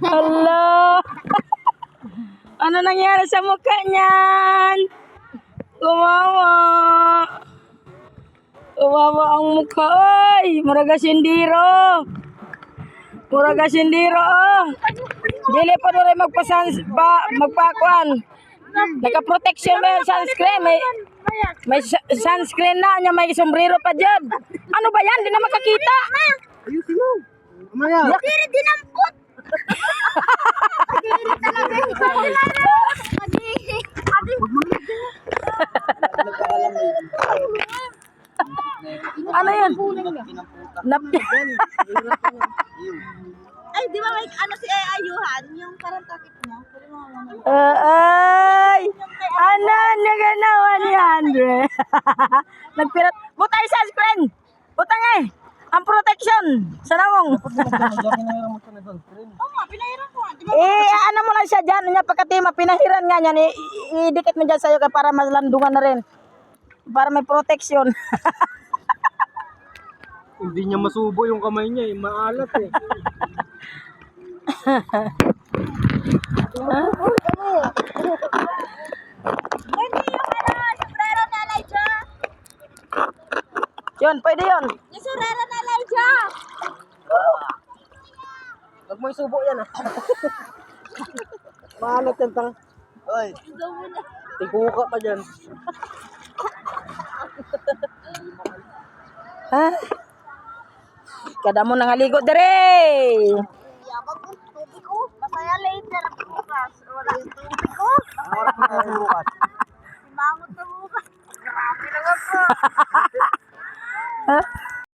Hala. Ano nangyari sa mukha niyan? Kawawa. Kawawa ang mukha, oy. Muraga sindiro. Muraga sindiro, oh. Dili pa rin magpakuan. Naka-protection ba yung sunscreen? May sunscreen na niya, may sombrero pa dyan. Ano ba yan? Di na makakita. Ayusin mo. Amaya. Diri dinampot. Diri talaga yung Diri. Ano yun? Ay, di ba may ano si Ayuhan? Yung parang takip niya. Ay! Ano na ganawa ni Andre? Nagpirat. Butay sunscreen! Butang eh! Ang protection! Sa nawong! Oo nga, pinahiran ko nga. Di ba? Ano mo lang siya dyan. Nga pagkatima, pinahiran nga yan. Idikit mo dyan sa'yo para malandungan na rin. Para may protection. Hindi niya masubo yung kamay niya eh. Maalat eh. Hindi yung sombrero na Elijah. Yun, pwede yun. Yung sombrero na Elijah. Huwag mo isubo yan ah. Maalat yan tang. Oy, tiguka pa dyan. Ha? Kada mo nangaligo dere. Yabang ko, tubig ko. Masaya later bukas. Wala yung tubig ko. Oras na tayo bukas. Simangot na bukas. Grabe lang ako. Ha?